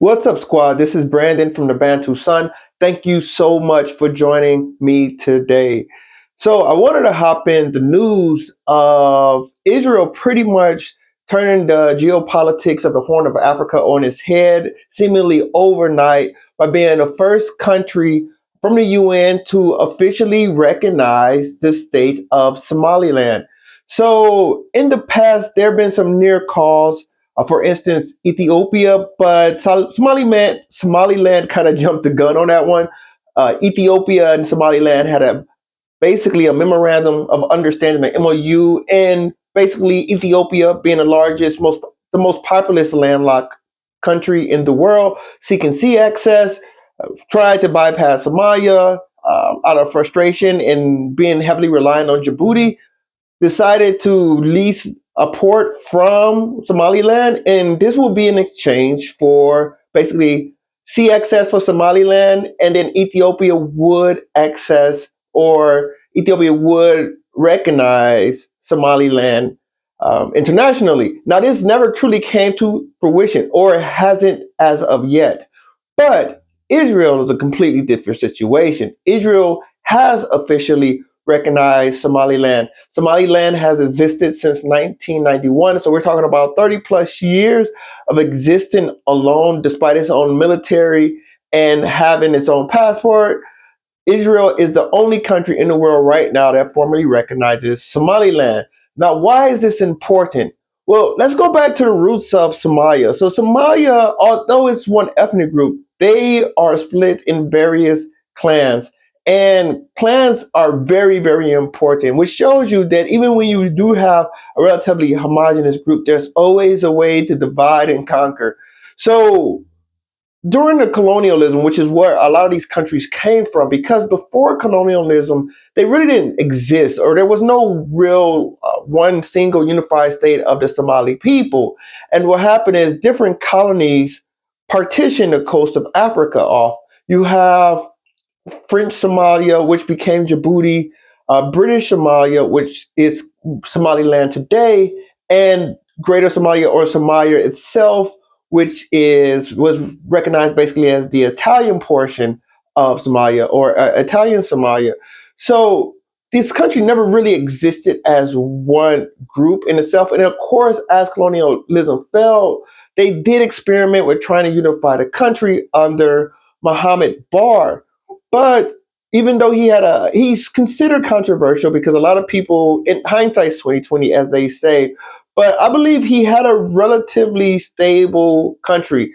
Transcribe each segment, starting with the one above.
What's up, squad? This is Brandon from the Bantu Sun. Thank you so much for joining me today. So, I wanted to hop in the news of Israel pretty much turning the geopolitics of the Horn of Africa on its head, seemingly overnight, by being the first country from the UN to officially recognize the state of Somaliland. So, in the past, there have been some near calls for instance, Ethiopia, but Somaliland kind of jumped the gun on that one. Ethiopia and Somaliland had basically a memorandum of understanding, an MOU, and basically Ethiopia being the most populous landlocked country in the world, seeking sea access, tried to bypass Somalia out of frustration and being heavily reliant on Djibouti, decided to lease a port from Somaliland, and this will be in exchange for basically sea access for Somaliland, and then Ethiopia would recognize Somaliland internationally. Now, this never truly came to fruition, or hasn't as of yet. But Israel is a completely different situation. Israel has officially recognized Somaliland. Somaliland has existed since 1991, so we're talking about 30 plus years of existing alone, despite its own military and having its own passport. Israel is the only country in the world right now that formally recognizes Somaliland. Now, why is this important? Well, let's go back to the roots of Somalia. So, Somalia, although it's one ethnic group, they are split in various clans. And clans are very, very important, which shows you that even when you do have a relatively homogenous group, there's always a way to divide and conquer. So, during the colonialism, which is where a lot of these countries came from, because before colonialism, they really didn't exist, or there was no real one single unified state of the Somali people. And what happened is different colonies partitioned the coast of Africa off. You have French Somalia, which became Djibouti, British Somalia, which is Somaliland today, and Greater Somalia or Somalia itself, which was recognized basically as the Italian portion of Somalia or Italian Somalia. So this country never really existed as one group in itself. And of course, as colonialism fell, they did experiment with trying to unify the country under Muhammad Bar. But even though he's considered controversial because a lot of people, in hindsight's 2020, as they say, but I believe he had a relatively stable country.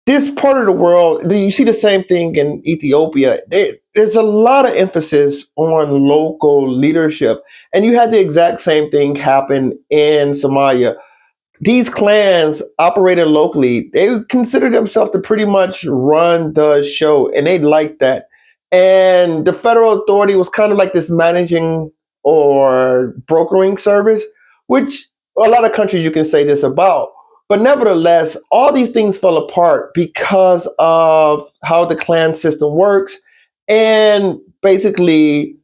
This part of the world, you see the same thing in Ethiopia. There's a lot of emphasis on local leadership, and you had the exact same thing happen in Somalia. These clans operated locally. They considered themselves to pretty much run the show, and they liked that. And the federal authority was kind of like this managing or brokering service, which a lot of countries you can say this about. But nevertheless, all these things fell apart because of how the clan system works. And basically,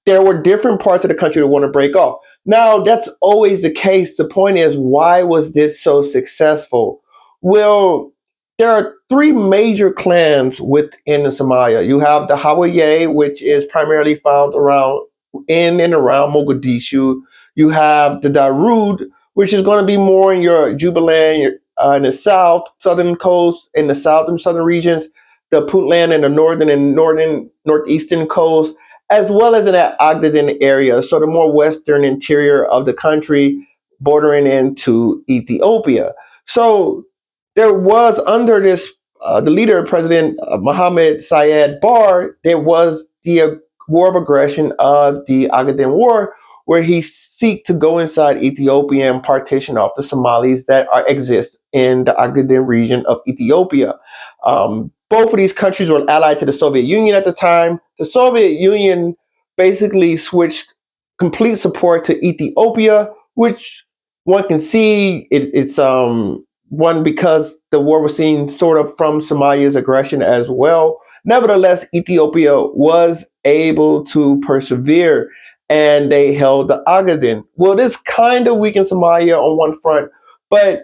there were different parts of the country that want to break off. Now, that's always the case. The point is, why was this so successful? Well, there are three major clans within Somalia. You have the Hawiye, which is primarily found around in and around Mogadishu. You have the Darude, which is going to be more in your Jubaland, in the south, southern coast, in the south and southern regions, the Puntland in the northern and northeastern coast, as well as in that Ogden area, so the more western interior of the country, bordering into Ethiopia. So there was under the leader, President Mohammed Syed Bar, there was the war of aggression of the Ogaden War, where he seeked to go inside Ethiopia and partition off the Somalis that exist in the Ogaden region of Ethiopia. Both of these countries were allied to the Soviet Union at the time. The Soviet Union basically switched complete support to Ethiopia, which one can see it's one because the war was seen sort of from Somalia's aggression as well. Nevertheless, Ethiopia was able to persevere and they held the Ogaden. Well, this kind of weakened Somalia on one front, but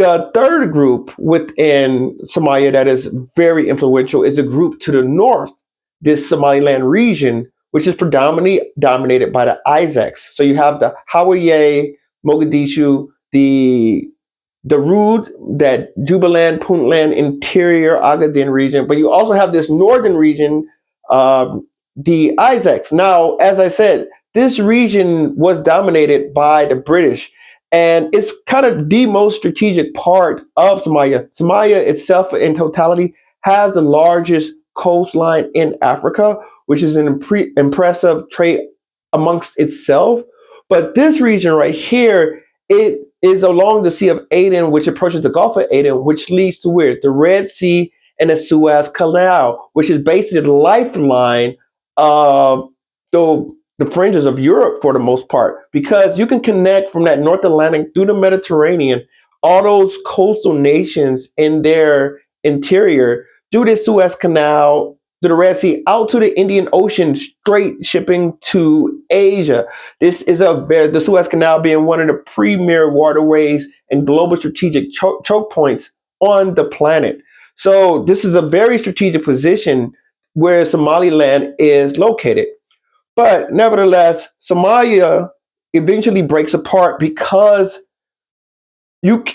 The third group within Somalia that is very influential is a group to the north, this Somaliland region, which is predominantly dominated by the Isaacs. So you have the Hawiye, Mogadishu, the Rude, that Jubaland, Puntland, interior Ogaden region, but you also have this northern region, the Isaacs. Now, as I said, this region was dominated by the British, and it's kind of the most strategic part of Somalia. Somalia itself, in totality, has the largest coastline in Africa, which is an impressive trait amongst itself. But this region right here, it is along the Sea of Aden, which approaches the Gulf of Aden, which leads to where? The Red Sea and the Suez Canal, which is basically the lifeline of the fringes of Europe for the most part, because you can connect from that North Atlantic through the Mediterranean, all those coastal nations in their interior, through the Suez Canal, to the Red Sea, out to the Indian Ocean, straight shipping to Asia. This is the Suez Canal being one of the premier waterways and global strategic choke points on the planet. So this is a very strategic position where Somaliland is located. But nevertheless, Somalia eventually breaks apart because you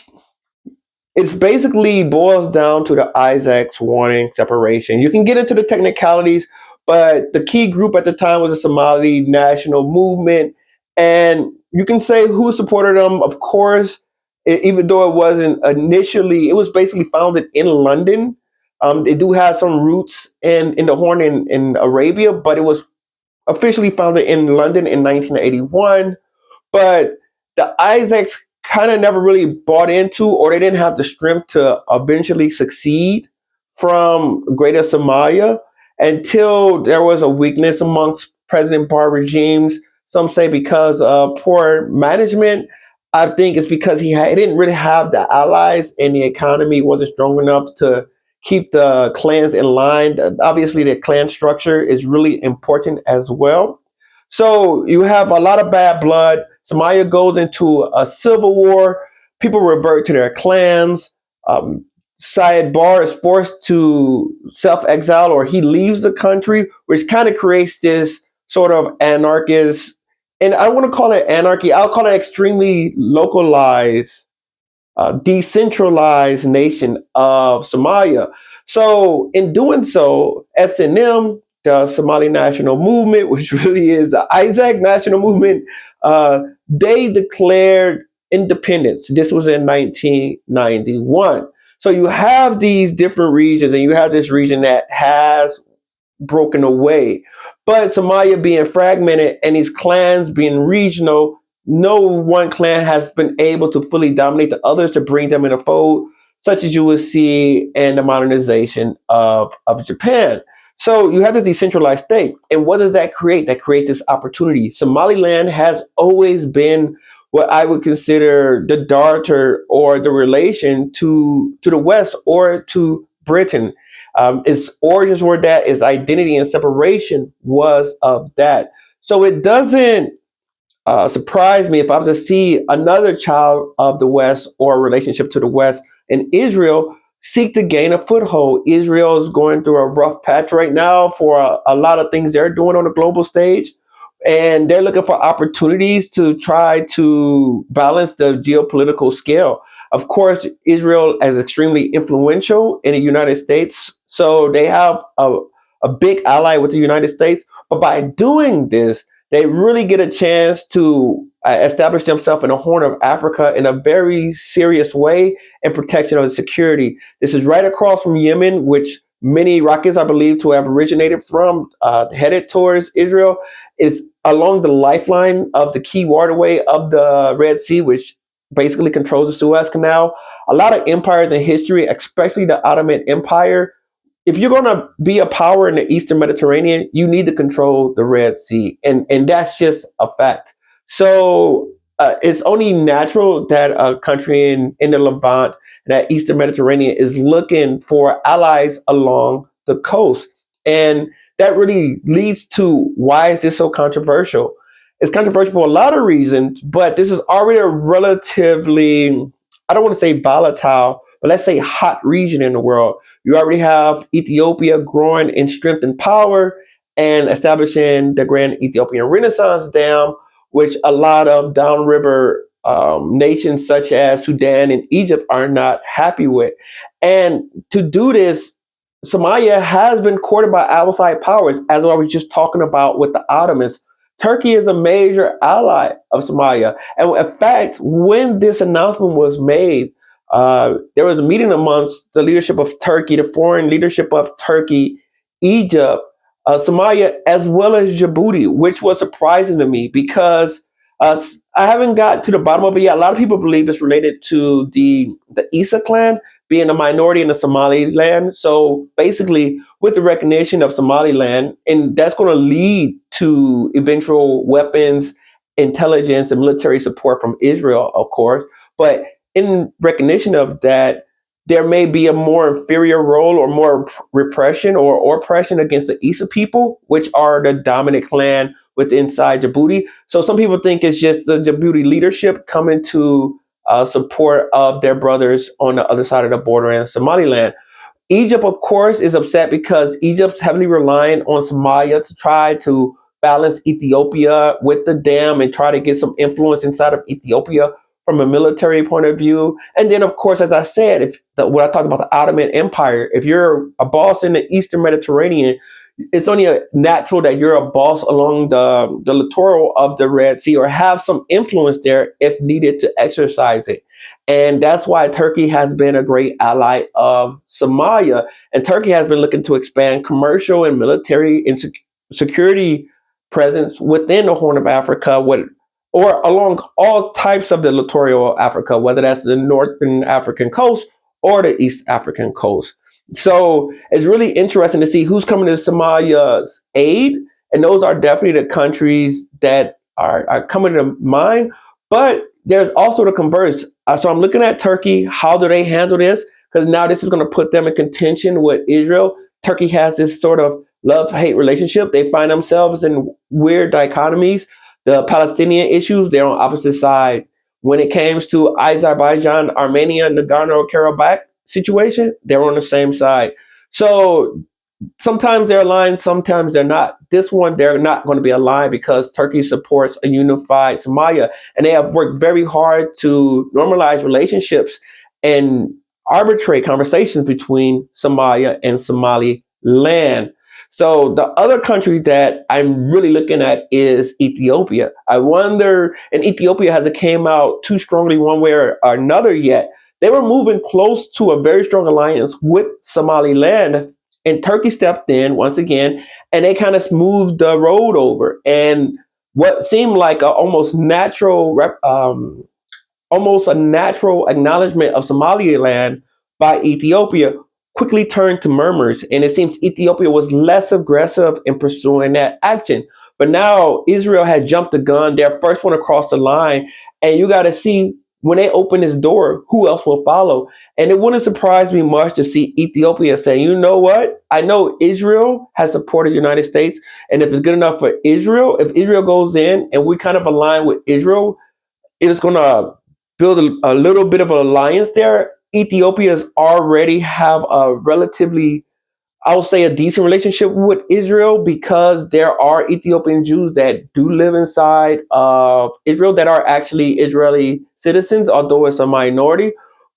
it's basically boils down to the Isaacs wanting separation. You can get into the technicalities, but the key group at the time was the Somali National Movement, and you can say who supported them. Of course, even though it wasn't initially, it was basically founded in London. They do have some roots in the Horn in Arabia, but it was officially founded in London in 1981. But the Isaacs kind of never really bought into, or they didn't have the strength to eventually succeed from Greater Somalia until there was a weakness amongst President Barr regimes. Some say because of poor management. I think it's because he didn't really have the allies, and the economy wasn't strong enough to keep the clans in line. Obviously, the clan structure is really important as well. So you have a lot of bad blood. Somalia goes into a civil war. People revert to their clans. Um, Syed Barr is forced to self exile, or he leaves the country, which kind of creates this sort of anarchist, and I want to call it anarchy. I'll call it extremely localized, decentralized nation of Somalia. So, in doing so, SNM, the Somali National Movement, which really is the Isaac National Movement, they declared independence. This was in 1991. So you have these different regions, and you have this region that has broken away. But Somalia being fragmented and these clans being regional, no one clan has been able to fully dominate the others to bring them in a fold, such as you would see in the modernization of Japan. So you have this decentralized state. And what does that create? That creates this opportunity. Somaliland has always been what I would consider the darter, or the relation to the West or to Britain. Its origins were that, its identity and separation was of that. So it doesn't surprise me if I was to see another child of the West, or a relationship to the West, in Israel seek to gain a foothold. Israel is going through a rough patch right now for a lot of things they're doing on the global stage. And they're looking for opportunities to try to balance the geopolitical scale. Of course, Israel is extremely influential in the United States, so they have a big ally with the United States. But by doing this, they really get a chance to establish themselves in the Horn of Africa in a very serious way, and protection of security. This is right across from Yemen, which many rockets are believed to have originated from, headed towards Israel. It's along the lifeline of the key waterway of the Red Sea, which basically controls the Suez Canal. A lot of empires in history, especially the Ottoman Empire, if you're going to be a power in the Eastern Mediterranean, you need to control the Red Sea, and that's just a fact. So it's only natural that a country in the Levant, that Eastern Mediterranean, is looking for allies along the coast, and that really leads to why is this so controversial? It's controversial for a lot of reasons, but this is already a relatively I don't want to say volatile, but let's say hot region in the world. You already have Ethiopia growing in strength and power and establishing the Grand Ethiopian Renaissance Dam, which a lot of downriver nations such as Sudan and Egypt are not happy with. And to do this, Somalia has been courted by outside powers, as I was just talking about with the Ottomans. Turkey is a major ally of Somalia. And in fact, when this announcement was made, there was a meeting amongst the leadership of Turkey, the foreign leadership of Turkey, Egypt, Somalia, as well as Djibouti, which was surprising to me because I haven't got to the bottom of it yet. A lot of people believe it's related to the Isa clan being a minority in the Somaliland. So basically, with the recognition of Somaliland, and that's going to lead to eventual weapons, intelligence, and military support from Israel, of course. But in recognition of that, there may be a more inferior role or more repression or oppression against the Isa people, which are the dominant clan within inside Djibouti. So some people think it's just the Djibouti leadership coming to support of their brothers on the other side of the border in Somaliland. Egypt, of course, is upset because Egypt's heavily relying on Somalia to try to balance Ethiopia with the dam and try to get some influence inside of Ethiopia from a military point of view. And then, of course, as I said, when I talk about the Ottoman Empire, if you're a boss in the Eastern Mediterranean, it's only natural that you're a boss along the littoral of the Red Sea or have some influence there if needed to exercise it. And that's why Turkey has been a great ally of Somalia. And Turkey has been looking to expand commercial and military and security presence within the Horn of Africa or along all types of the littoral Africa, whether that's the Northern African coast or the East African coast. So it's really interesting to see who's coming to Somalia's aid. And those are definitely the countries that are coming to mind. But there's also the converse. So I'm looking at Turkey. How do they handle this? Because now this is going to put them in contention with Israel. Turkey has this sort of love-hate relationship. They find themselves in weird dichotomies. The Palestinian issues, they're on opposite side. When it comes to Azerbaijan, Armenia, Nagorno-Karabakh situation, they're on the same side. So sometimes they're aligned, sometimes they're not. This one, they're not going to be aligned because Turkey supports a unified Somalia. And they have worked very hard to normalize relationships and arbitrate conversations between Somalia and Somaliland. So the other country that I'm really looking at is Ethiopia. I wonder, and Ethiopia hasn't came out too strongly one way or another yet. They were moving close to a very strong alliance with Somaliland, and Turkey stepped in once again, and they kind of smoothed the road over. And what seemed like a almost a natural acknowledgement of Somaliland by Ethiopia quickly turned to murmurs, and it seems Ethiopia was less aggressive in pursuing that action. But now Israel had jumped the gun; they're first one across the line, and you got to see when they open this door, who else will follow? And it wouldn't surprise me much to see Ethiopia saying, "You know what? I know Israel has supported the United States, and if it's good enough for Israel, if Israel goes in and we kind of align with Israel, it's going to build a little bit of an alliance there." Ethiopia's already have a relatively, I would say, a decent relationship with Israel because there are Ethiopian Jews that do live inside of Israel that are actually Israeli citizens, although it's a minority.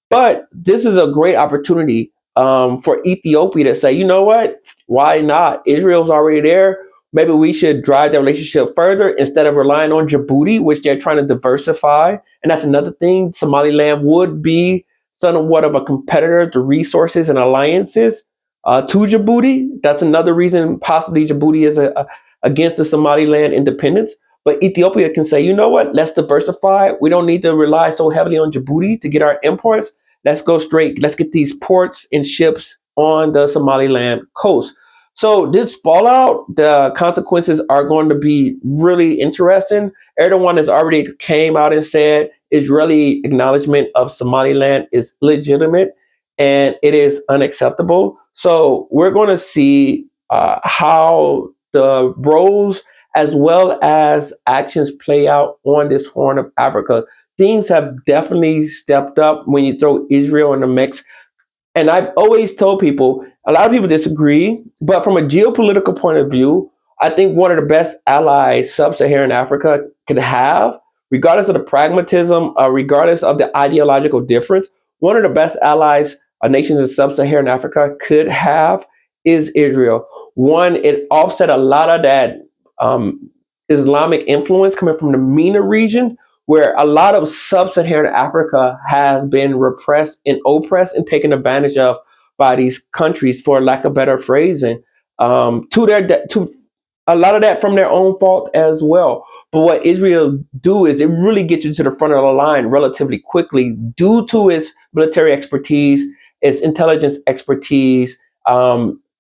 But this is a great opportunity for Ethiopia to say, you know what? Why not? Israel's already there. Maybe we should drive that relationship further instead of relying on Djibouti, which they're trying to diversify. And that's another thing. Somaliland would be somewhat of a competitor to resources and alliances to Djibouti. That's another reason possibly Djibouti is against the Somaliland independence. But Ethiopia can say, you know what? Let's diversify. We don't need to rely so heavily on Djibouti to get our imports. Let's go straight. Let's get these ports and ships on the Somaliland coast. So this fallout, the consequences are going to be really interesting. Erdogan has already came out and said Israeli acknowledgement of Somaliland is legitimate and it is unacceptable. So we're going to see how the roles as well as actions play out on this Horn of Africa. things have definitely stepped up when you throw Israel in the mix. And I've always told people, a lot of people disagree, but from a geopolitical point of view, I think one of the best allies sub-Saharan Africa could have, regardless of the pragmatism, regardless of the ideological difference, one of the best allies nations in sub-Saharan Africa could have is Israel. One, it offset a lot of that um, Islamic influence coming from the MENA region, where a lot of sub-Saharan Africa has been repressed and oppressed and taken advantage of by these countries, for lack of better phrasing, to a lot of that from their own fault as well. But what Israel do is it really gets you to the front of the line relatively quickly due to its military expertise, its intelligence expertise,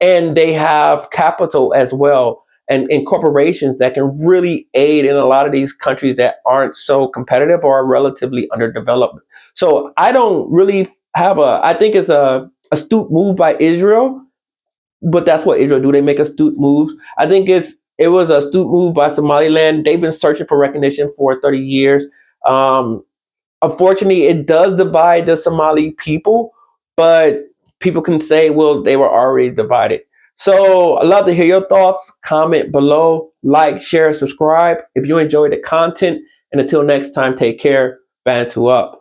and they have capital as well, and corporations that can really aid in a lot of these countries that aren't so competitive or are relatively underdeveloped. So I don't really have I think it's a astute move by Israel, but that's what Israel do. They make astute moves. I think it was a astute move by Somaliland. They've been searching for recognition for 30 years. Um, Unfortunately, it does divide the Somali people, but people can say, well, they were already divided. So I'd love to hear your thoughts. Comment below, like, share, subscribe if you enjoyed the content. And until next time, take care. Bantu up.